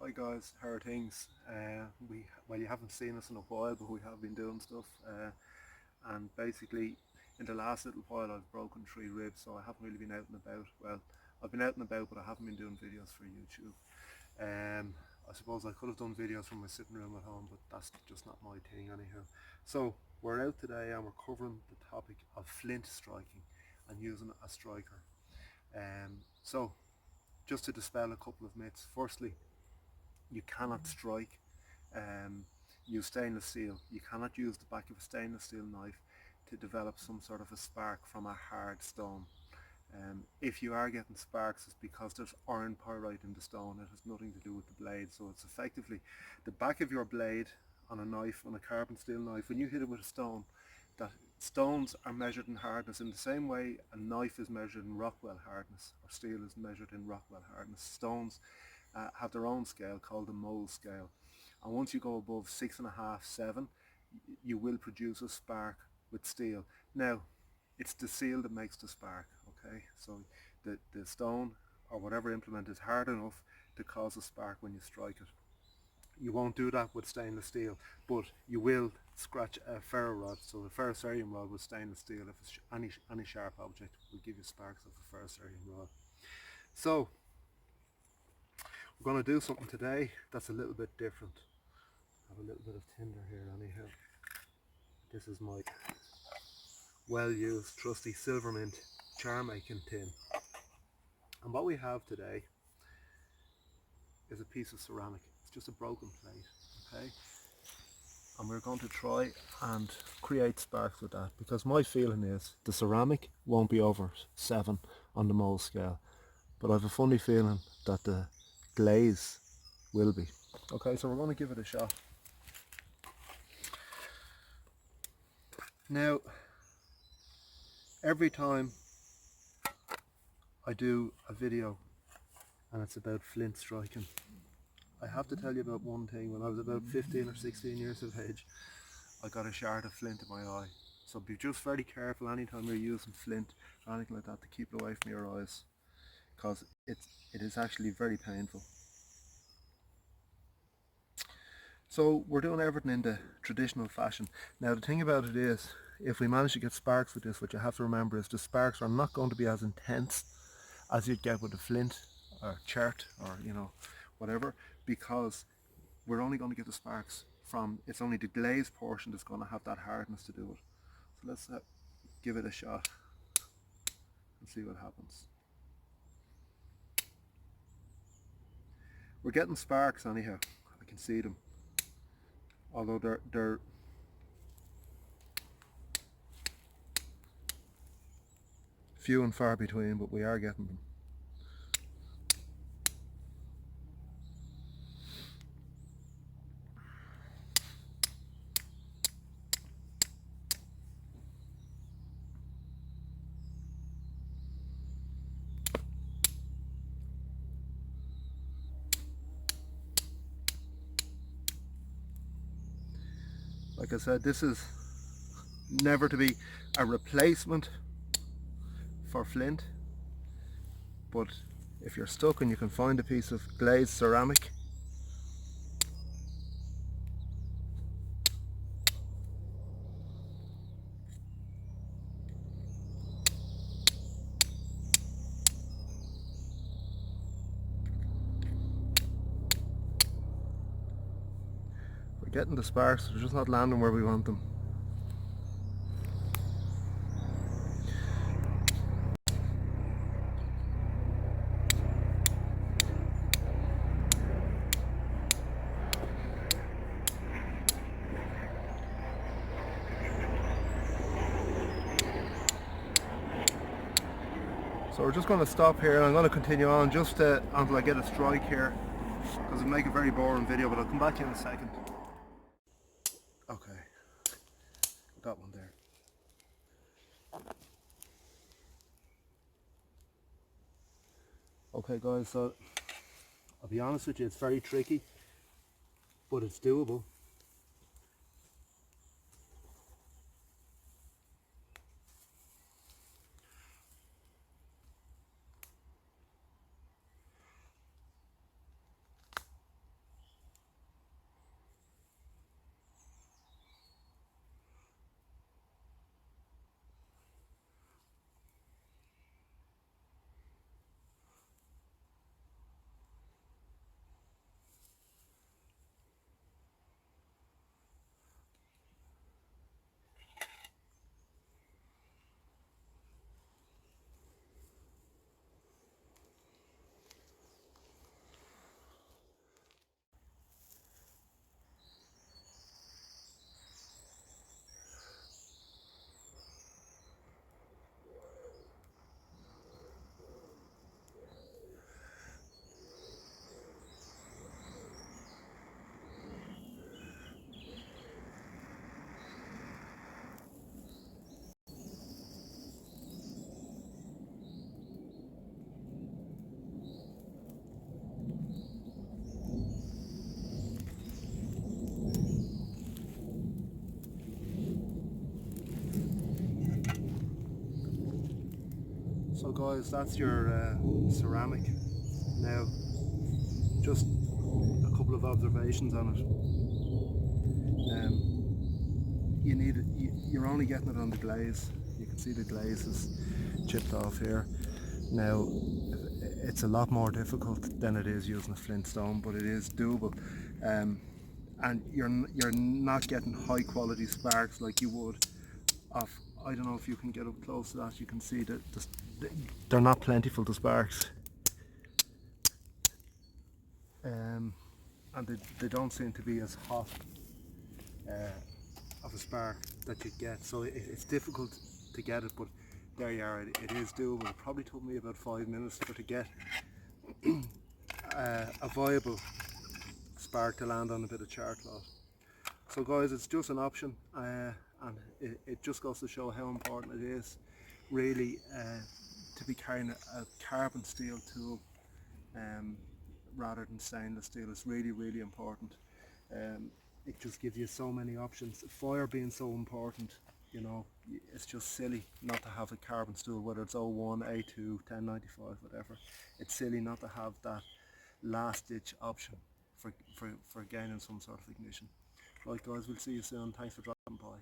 Hi guys, how are things? Well, you haven't seen us in a while, but we have been doing stuff. And basically, in the last little while, I've broken 3 ribs, so I haven't really been out and about. Well, I've been out and about, but I haven't been doing videos for YouTube. I suppose I could have done videos from my sitting room at home, but that's just not my thing anyhow. So we're out today and we're covering the topic of flint striking and using a striker. So just to dispel a couple of myths. Firstly, you cannot strike use stainless steel. You cannot use the back of a stainless steel knife to develop some sort of a spark from a hard stone. If you are getting sparks, it's because there's iron pyrite in the stone. It has nothing to do with the blade. So it's effectively the back of your blade on a knife, on a carbon steel knife. When you hit it with a stone, that stones are measured in hardness in the same way a knife is measured in Rockwell hardness, or steel is measured in Rockwell hardness. Stones have their own scale called the mole scale, and once you go above 6.5, 7, you will produce a spark with steel. Now, it's the steel that makes the spark, okay? So the stone or whatever implement is hard enough to cause a spark when you strike it. You won't do that with stainless steel, but you will scratch a ferro rod. So the ferrocerium rod with stainless steel, if it's any sharp object, will give you sparks of the ferrocerium rod. So we're going to do something today that's a little bit different. I have a little bit of tinder here anyhow. This is my well used trusty silver mint char making tin. And what we have today is a piece of ceramic. It's just a broken plate, okay? And we're going to try and create sparks with that, because my feeling is the ceramic won't be over 7 on the mole scale, but I have a funny feeling that the glaze will be. Okay, so we're going to give it a shot. Now, every time I do a video and it's about flint striking, I have to tell you about one thing. When I was about 15 or 16 years of age, I got a shard of flint in my eye. So be just very careful anytime you're using flint or anything like that to keep it away from your eyes, because it is actually very painful. So we're doing everything in the traditional fashion. Now the thing about it is, if we manage to get sparks with this, what you have to remember is the sparks are not going to be as intense as you'd get with a flint or chart or whatever, because we're only going to get the sparks from, it's only the glaze portion that's going to have that hardness to do it. So let's give it a shot and see what happens. We're getting sparks anyhow. I can see them, although they're few and far between, but we are getting them. Like I said, this is never to be a replacement for flint, but if you're stuck and you can find a piece of glazed ceramic, we're getting the sparks, they're just not landing where we want them. So we're just going to stop here and I'm going to continue on just until I get a strike here, because it'll make a very boring video, but I'll come back to you in a second. Okay, got one there. Okay guys, so I'll be honest with you, it's very tricky, but it's doable. So guys, that's your ceramic. Now, just a couple of observations on it. You're only getting it on the glaze. You can see the glaze is chipped off here. Now, it's a lot more difficult than it is using a flint stone, but it is doable. And you're not getting high quality sparks like you would off. I don't know if you can get up close to that. You can see that they're not plentiful, the sparks, and they don't seem to be as hot of a spark that you get. So it's difficult to get it, but there you are. It is doable. It probably took me about 5 minutes to get a viable spark to land on a bit of char cloth. So guys, it's just an option, and it just goes to show how important it is really to be carrying a carbon steel tool rather than stainless steel. It's really important. It just gives you so many options. Fire being so important, you know, it's just silly not to have a carbon stool, whether it's 01, A2, 1095, whatever. It's silly not to have that last ditch option for gaining some sort of ignition. Right guys, we'll see you soon. Thanks for dropping by.